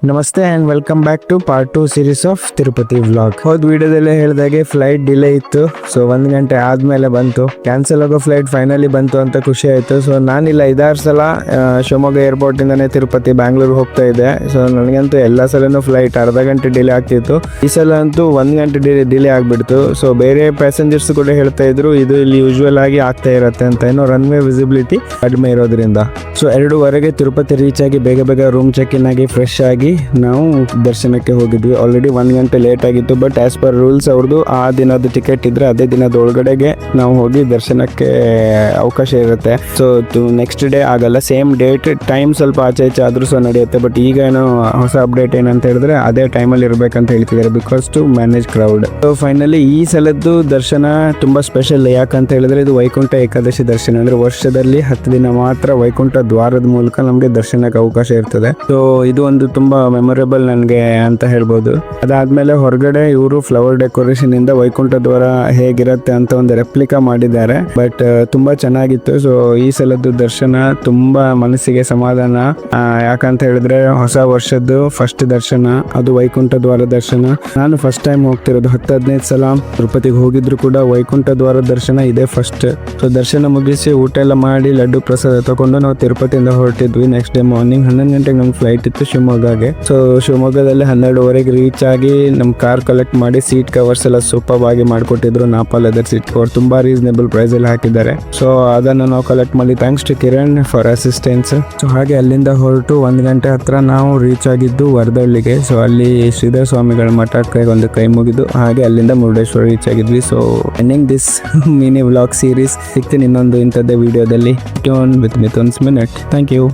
ನಮಸ್ತೆ and welcome back to part 2 series of Tirupati vlog. ಹೋದ ವಿಡಿಯೋದಲ್ಲೇ ಹೇಳಿದಾಗೆ ಫ್ಲೈಟ್ ಡಿಲೇ ಇತ್ತು. ಸೊ 1 ಗಂಟೆ ಆದ್ಮೇಲೆ ಬಂತು. ಕ್ಯಾನ್ಸಲ್ ಆಗೋ ಫ್ಲೈಟ್ ಫೈನಲಿ ಬಂತು ಅಂತ ಖುಷಿ ಆಯ್ತು. ಸೊ ನಾನಿಲ್ಲ 5-6 ಸಲ ಶಿವಮೊಗ್ಗ ಏರ್ಪೋರ್ಟ್ ಇಂದಾನೆ ತಿರುಪತಿ ಬ್ಯಾಂಗ್ಳೂರ್ ಹೋಗ್ತಾ ಇದ್ದೆ. ಸೊ ನನಗಂತೂ ಎಲ್ಲ ಸಲನೂ ಫ್ಲೈಟ್ ಅರ್ಧ ಗಂಟೆ ಡಿಲೇ ಆಗ್ತಿತ್ತು. ಈ ಸಲ ಅಂತೂ 1 ಗಂಟೆ ಡಿಲೇ ಆಗ್ಬಿಡ್ತು. ಸೊ ಬೇರೆ ಪ್ಯಾಸೆಂಜರ್ಸ್ ಕೂಡ ಹೇಳ್ತಾ ಇದ್ರು ಇದು ಇಲ್ಲಿ ಯೂಶುವಲ್ ಆಗಿ ಆಗ್ತಾ ಇರತ್ತೆ ಅಂತ, ಏನೋ ರನ್ವೇ ವಿಸಿಬಿಲಿಟಿ ಕಡಿಮೆ ಇರೋದ್ರಿಂದ. ಸೊ 2:15 ತಿರುಪತಿ ರೀಚ್ ಆಗಿ ಬೇಗ ರೂಮ್ ಚೆಕ್ ಇನ್ ಆಗಿ ಫ್ರೆಶ್ ಆಗಿ ನಾವು ದರ್ಶನಕ್ಕೆ ಹೋಗಿದ್ವಿ. ಆಲ್ರೆಡಿ 1 ಗಂಟೆ ಲೇಟ್ ಆಗಿತ್ತು. ಬಟ್ ಆಸ್ ಪರ್ ರೂಲ್ಸ್ ಅವ್ರದ್ದು ಆ ದಿನದ ಟಿಕೆಟ್ ಇದ್ರೆ ಅದೇ ದಿನದ ಒಳಗಡೆಗೆ ನಾವು ಹೋಗಿ ದರ್ಶನಕ್ಕೆ ಅವಕಾಶ ಇರುತ್ತೆ. ಸೊ ನೆಕ್ಸ್ಟ್ ಡೇ ಆಗಲ್ಲ, ಸೇಮ್ ಡೇಟ್ ಟೈಮ್ ಸ್ವಲ್ಪ ಆಚೆ ಈಚೆ ಆದ್ರೂ ಸಹ ನಡೆಯುತ್ತೆ. ಬಟ್ ಈಗ ಏನೋ ಹೊಸ ಅಪ್ಡೇಟ್ ಏನಂತ ಹೇಳಿದ್ರೆ ಅದೇ ಟೈಮಲ್ಲಿ ಇರ್ಬೇಕಂತ ಹೇಳ್ತಿದ್ದಾರೆ, because to manage crowd. So finally ಈ ಸಲದ್ದು ದರ್ಶನ ತುಂಬಾ ಸ್ಪೆಷಲ್. ಯಾಕಂತ ಹೇಳಿದ್ರೆ ಇದು ವೈಕುಂಠ ಏಕಾದಶಿ ದರ್ಶನ, ಅಂದ್ರೆ ವರ್ಷದಲ್ಲಿ 10 ದಿನ ಮಾತ್ರ ವೈಕುಂಠ ದ್ವಾರದ ಮೂಲಕ ನಮಗೆ ದರ್ಶನಕ್ಕೆ ಅವಕಾಶ ಇರ್ತದೆ. ಸೊ ಇದು ಒಂದು ತುಂಬಾ ಮೆಮೊರೇಬಲ್ ನನಗೆ ಅಂತ ಹೇಳ್ಬೋದು. ಅದಾದ್ಮೇಲೆ ಹೊರಗಡೆ ಇವರು ಫ್ಲವರ್ ಡೆಕೋರೇಷನ್ ಇಂದ ವೈಕುಂಠ ದ್ವಾರ ಹೇಗಿರುತ್ತೆ ಅಂತ ಒಂದು ರೆಪ್ಲಿಕಾ ಮಾಡಿದ್ದಾರೆ. ಬಟ್ ತುಂಬಾ ಚೆನ್ನಾಗಿತ್ತು. ಸೊ ಈ ಸಲದ್ದು ದರ್ಶನ ತುಂಬಾ ಮನಸ್ಸಿಗೆ ಸಮಾಧಾನ. ಯಾಕಂತ ಹೇಳಿದ್ರೆ ಹೊಸ ವರ್ಷದ್ದು ಫಸ್ಟ್ ದರ್ಶನ, ಅದು ವೈಕುಂಠ ದ್ವಾರ ದರ್ಶನ. ನಾನು ಫಸ್ಟ್ ಟೈಮ್ ಹೋಗ್ತಿರೋದು. 10-15 ಸಲ ತಿರುಪತಿಗೆ ಹೋಗಿದ್ರು ಕೂಡ ವೈಕುಂಠ ದ್ವಾರ ದರ್ಶನ ಇದೇ ಫಸ್ಟ್. ಸೊ ದರ್ಶನ ಮುಗಿಸಿ ಊಟ ಎಲ್ಲ ಮಾಡಿ ಲಡ್ಡು ಪ್ರಸಾದ ತಗೊಂಡು ನಾವು ತಿರುಪತಿಯಿಂದ ಹೊರಟಿದ್ವಿ. ನೆಕ್ಸ್ಟ್ ಡೇ ಮಾರ್ನಿಂಗ್ 11 ಗಂಟೆಗೆ ನಮ್ಗೆ ಫ್ಲೈಟ್ ಇತ್ತು ಶಿವಮೊಗ್ಗಗೆ. ಸೊ ಶಿವಮೊಗ್ಗದಲ್ಲಿ 12:15 ರೀಚ್ ಆಗಿ ನಮ್ಮ ಕಾರ್ ಕಲೆಕ್ಟ್ ಮಾಡಿ ಸೀಟ್ ಕವರ್ಸ್ ಎಲ್ಲ ಸೂಪರ್ ಆಗಿ ಮಾಡಿಕೊಟ್ಟಿದ್ರು. ನಾಪಾ ಲೆದರ್ ಸೀಟ್ ಕವರ್ ತುಂಬಾ ರೀಸನೇಬಲ್ ಪ್ರೈಸ್ ಅಲ್ಲಿ ಹಾಕಿದ್ದಾರೆ. ಸೊ ಅದನ್ನು ನಾವು ಕಲೆಕ್ಟ್ ಮಾಡಿ thanks to Kiran for assistance. So ಹಾಗೆ ಅಲ್ಲಿಂದ ಹೊರಟು 1 ಗಂಟೆ ಹತ್ರ ನಾವು ರೀಚ್ ಆಗಿದ್ದು ವರದಳ್ಳಿಗೆ. ಸೊ ಅಲ್ಲಿ ಶ್ರೀಧರ ಸ್ವಾಮಿಗಳ ಮಠಕ್ಕೆ ಒಂದು ಕೈ ಮುಗಿದು ಹಾಗೆ ಅಲ್ಲಿಂದ ಮುರುಡೇಶ್ವರ ರೀಚ್ ಆಗಿದ್ವಿ. So ending this mini vlog series. ಸಿಗ್ತೀನಿ ಇನ್ನೊಂದು ಇಂಥದ್ದೇ ವಿಡಿಯೋದಲ್ಲಿ. Tune with Mithun's minute. Thank you.